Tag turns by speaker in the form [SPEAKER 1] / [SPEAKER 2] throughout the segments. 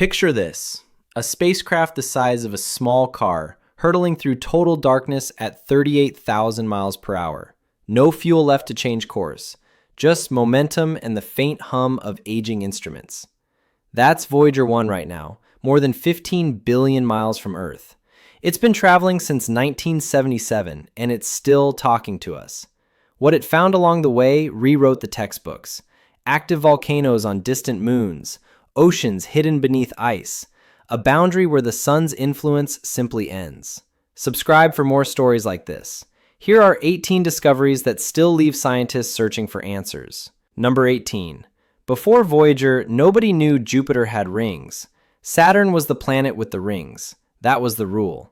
[SPEAKER 1] Picture this, a spacecraft the size of a small car, hurtling through total darkness at 38,000 miles per hour. No fuel left to change course, just momentum and the faint hum of aging instruments. That's Voyager 1 right now, more than 15 billion miles from Earth. It's been traveling since 1977, and it's still talking to us. What it found along the way rewrote the textbooks. Active volcanoes on distant moons, oceans hidden beneath ice, a boundary where the sun's influence simply ends. Subscribe for more stories like this. Here are 18 discoveries that still leave scientists searching for answers. Number 18. Before Voyager, nobody knew Jupiter had rings. Saturn was the planet with the rings. That was the rule.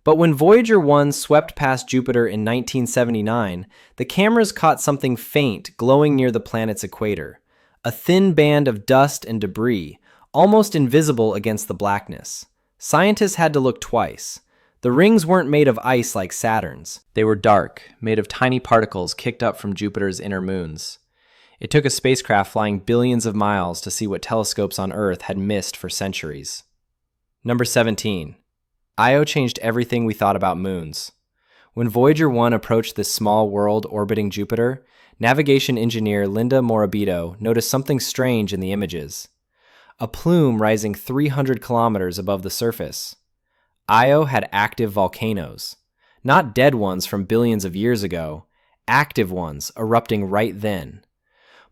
[SPEAKER 1] But when Voyager 1 swept past Jupiter in 1979, the cameras caught something faint glowing near the planet's equator. A thin band of dust and debris, almost invisible against the blackness. Scientists had to look twice. The rings weren't made of ice like Saturn's. They were dark, made of tiny particles kicked up from Jupiter's inner moons. It took a spacecraft flying billions of miles to see what telescopes on Earth had missed for centuries. Number 17. Io changed everything we thought about moons. When Voyager 1 approached this small world orbiting Jupiter, navigation engineer Linda Morabito noticed something strange in the images. A plume rising 300 kilometers above the surface. Io had active volcanoes. Not dead ones from billions of years ago, active ones erupting right then.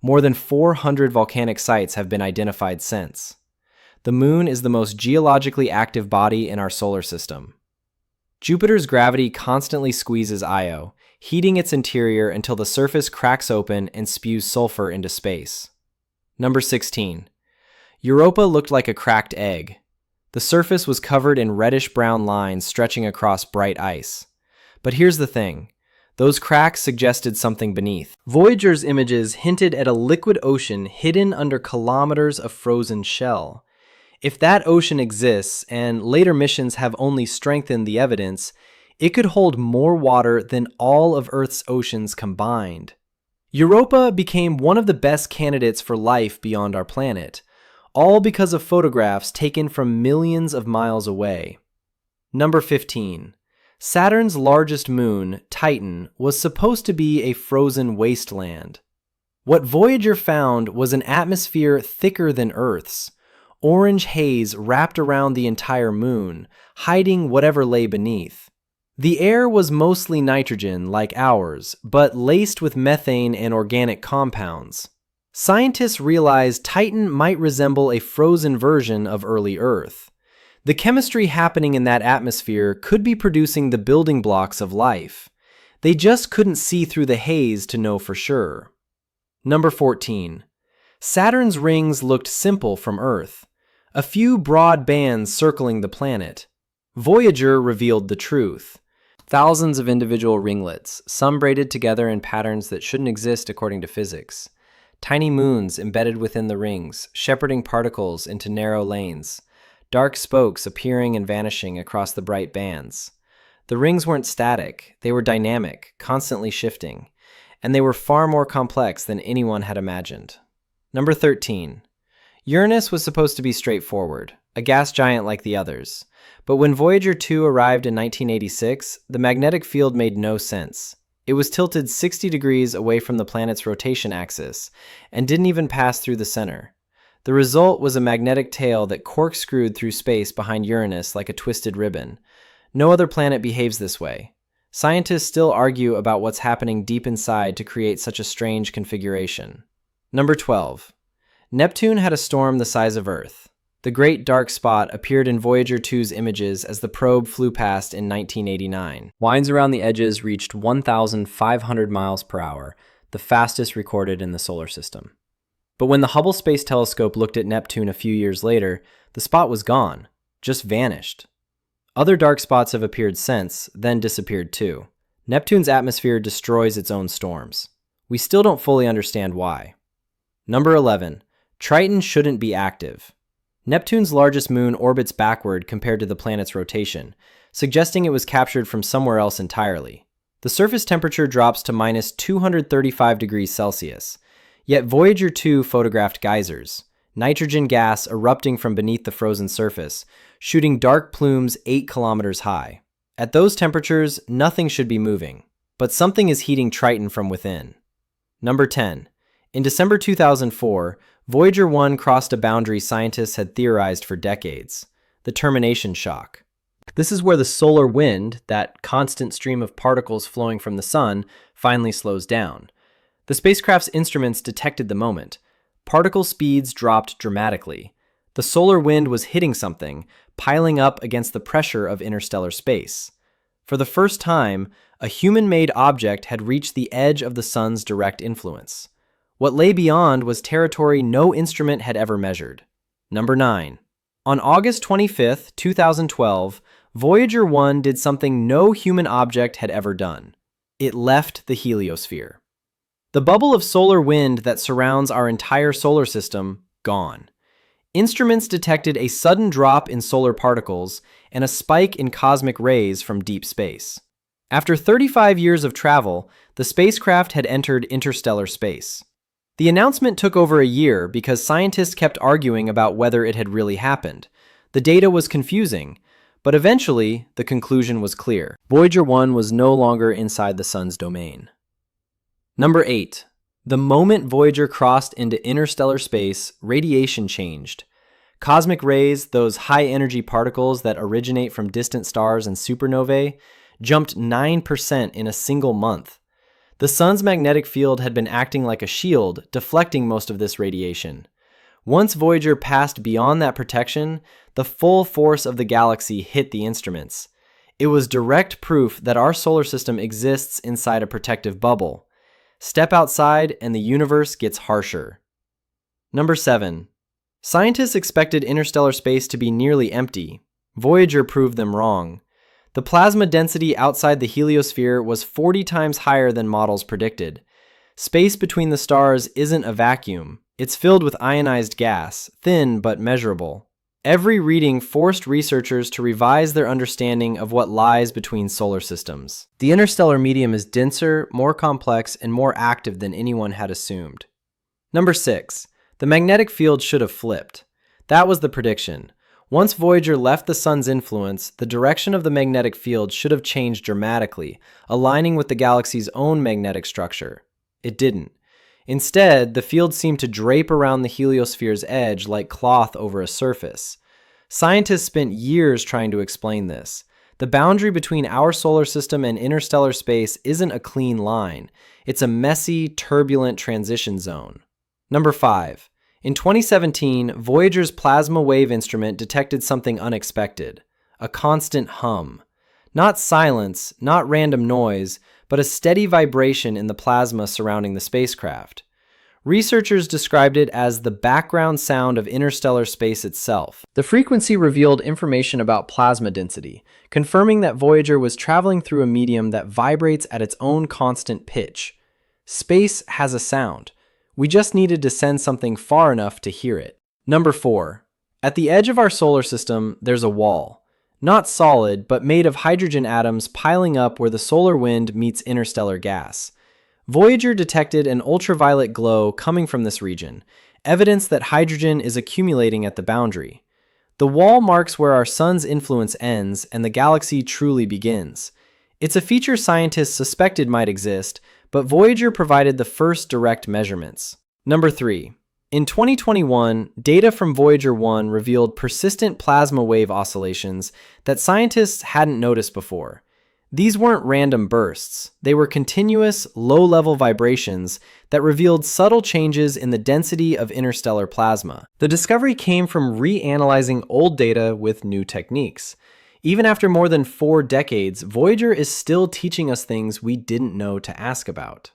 [SPEAKER 1] More than 400 volcanic sites have been identified since. The Moon is the most geologically active body in our solar system. Jupiter's gravity constantly squeezes Io, heating its interior until the surface cracks open and spews sulfur into space. Number 16. Europa looked like a cracked egg. The surface was covered in reddish-brown lines stretching across bright ice. But here's the thing. Those cracks suggested something beneath. Voyager's images hinted at a liquid ocean hidden under kilometers of frozen shell. If that ocean exists, and later missions have only strengthened the evidence, it could hold more water than all of Earth's oceans combined. Europa became one of the best candidates for life beyond our planet, all because of photographs taken from millions of miles away. Number 15. Saturn's largest moon, Titan, was supposed to be a frozen wasteland. What Voyager found was an atmosphere thicker than Earth's. Orange haze wrapped around the entire moon, hiding whatever lay beneath. The air was mostly nitrogen, like ours, but laced with methane and organic compounds. Scientists realized Titan might resemble a frozen version of early Earth. The chemistry happening in that atmosphere could be producing the building blocks of life. They just couldn't see through the haze to know for sure. Number 14. Saturn's rings looked simple from Earth. A few broad bands circling the planet. Voyager revealed the truth. Thousands of individual ringlets, some braided together in patterns that shouldn't exist according to physics. Tiny moons embedded within the rings, shepherding particles into narrow lanes. Dark spokes appearing and vanishing across the bright bands. The rings weren't static, they were dynamic, constantly shifting, and they were far more complex than anyone had imagined. Number 13. Uranus was supposed to be straightforward, a gas giant like the others, but when Voyager 2 arrived in 1986, the magnetic field made no sense. It was tilted 60 degrees away from the planet's rotation axis, and didn't even pass through the center. The result was a magnetic tail that corkscrewed through space behind Uranus like a twisted ribbon. No other planet behaves this way. Scientists still argue about what's happening deep inside to create such a strange configuration. Number 12. Neptune had a storm the size of Earth. The Great Dark Spot appeared in Voyager 2's images as the probe flew past in 1989. Winds around the edges reached 1,500 miles per hour, the fastest recorded in the solar system. But when the Hubble Space Telescope looked at Neptune a few years later, the spot was gone, just vanished. Other dark spots have appeared since, then disappeared too. Neptune's atmosphere destroys its own storms. We still don't fully understand why. Number 11. Triton shouldn't be active. Neptune's largest moon orbits backward compared to the planet's rotation, suggesting it was captured from somewhere else entirely. The surface temperature drops to minus 235 degrees Celsius, yet Voyager 2 photographed geysers. nitrogen gas erupting from beneath the frozen surface, shooting dark plumes 8 kilometers high. At those temperatures, nothing should be moving, but something is heating Triton from within. Number 10. In December 2004, Voyager 1 crossed a boundary scientists had theorized for decades: the termination shock. This is where the solar wind, that constant stream of particles flowing from the sun, finally slows down. The spacecraft's instruments detected the moment. Particle speeds dropped dramatically. The solar wind was hitting something, piling up against the pressure of interstellar space. For the first time, a human-made object had reached the edge of the sun's direct influence. What lay beyond was territory no instrument had ever measured. Number 9. On August 25, 2012, Voyager 1 did something no human object had ever done. It left the heliosphere. The bubble of solar wind that surrounds our entire solar system, gone. Instruments detected a sudden drop in solar particles and a spike in cosmic rays from deep space. After 35 years of travel, the spacecraft had entered interstellar space. The announcement took over a year because scientists kept arguing about whether it had really happened. The data was confusing, but eventually the conclusion was clear. Voyager 1 was no longer inside the sun's domain. Number 8. The moment Voyager crossed into interstellar space, radiation changed. Cosmic rays, those high-energy particles that originate from distant stars and supernovae, jumped 9% in a single month. The sun's magnetic field had been acting like a shield, deflecting most of this radiation. Once Voyager passed beyond that protection, the full force of the galaxy hit the instruments. It was direct proof that our solar system exists inside a protective bubble. Step outside and the universe gets harsher. Number 7. Scientists expected interstellar space to be nearly empty. Voyager proved them wrong. The plasma density outside the heliosphere was 40 times higher than models predicted. Space between the stars isn't a vacuum. It's filled with ionized gas, thin but measurable. Every reading forced researchers to revise their understanding of what lies between solar systems. The interstellar medium is denser, more complex, and more active than anyone had assumed. Number 6. The magnetic field should have flipped. That was the prediction. Once Voyager left the sun's influence, the direction of the magnetic field should have changed dramatically, aligning with the galaxy's own magnetic structure. It didn't. Instead, the field seemed to drape around the heliosphere's edge like cloth over a surface. Scientists spent years trying to explain this. The boundary between our solar system and interstellar space isn't a clean line. It's a messy, turbulent transition zone. Number 5. In 2017, Voyager's plasma wave instrument detected something unexpected: a constant hum. Not silence, not random noise, but a steady vibration in the plasma surrounding the spacecraft. Researchers described it as the background sound of interstellar space itself. The frequency revealed information about plasma density, confirming that Voyager was traveling through a medium that vibrates at its own constant pitch. Space has a sound. We just needed to send something far enough to hear it. Number 4. At the edge of our solar system, there's a wall. Not solid, but made of hydrogen atoms piling up where the solar wind meets interstellar gas. Voyager detected an ultraviolet glow coming from this region, evidence that hydrogen is accumulating at the boundary. The wall marks where our sun's influence ends and the galaxy truly begins. It's a feature scientists suspected might exist, but Voyager provided the first direct measurements. Number 3. In 2021, data from Voyager 1 revealed persistent plasma wave oscillations that scientists hadn't noticed before. These weren't random bursts. They were continuous, low-level vibrations that revealed subtle changes in the density of interstellar plasma. The discovery came from reanalyzing old data with new techniques. Even after more than 4 decades, Voyager is still teaching us things we didn't know to ask about.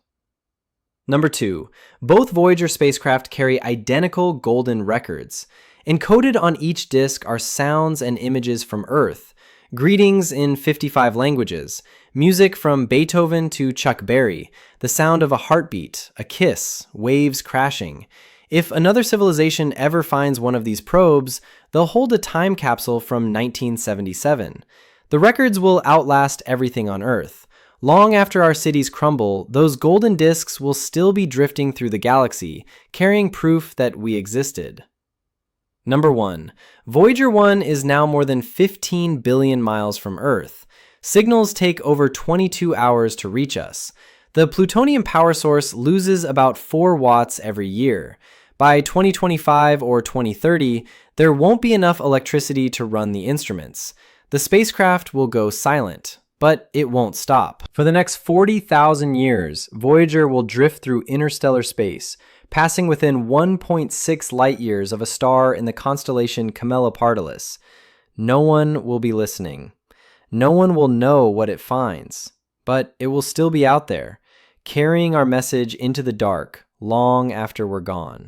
[SPEAKER 1] Number 2. Both Voyager spacecraft carry identical golden records. Encoded on each disk are sounds and images from Earth, greetings in 55 languages, music from Beethoven to Chuck Berry, the sound of a heartbeat, a kiss, waves crashing. If another civilization ever finds one of these probes, they'll hold a time capsule from 1977. The records will outlast everything on Earth. Long after our cities crumble, those golden disks will still be drifting through the galaxy, carrying proof that we existed. Number 1. Voyager 1 is now more than 15 billion miles from Earth. Signals take over 22 hours to reach us. The plutonium power source loses about 4 watts every year. By 2025 or 2030, there won't be enough electricity to run the instruments. The spacecraft will go silent, but it won't stop. For the next 40,000 years, Voyager will drift through interstellar space, passing within 1.6 light years of a star in the constellation Camelopardalis. No one will be listening. No one will know what it finds, but it will still be out there, carrying our message into the dark long after we're gone.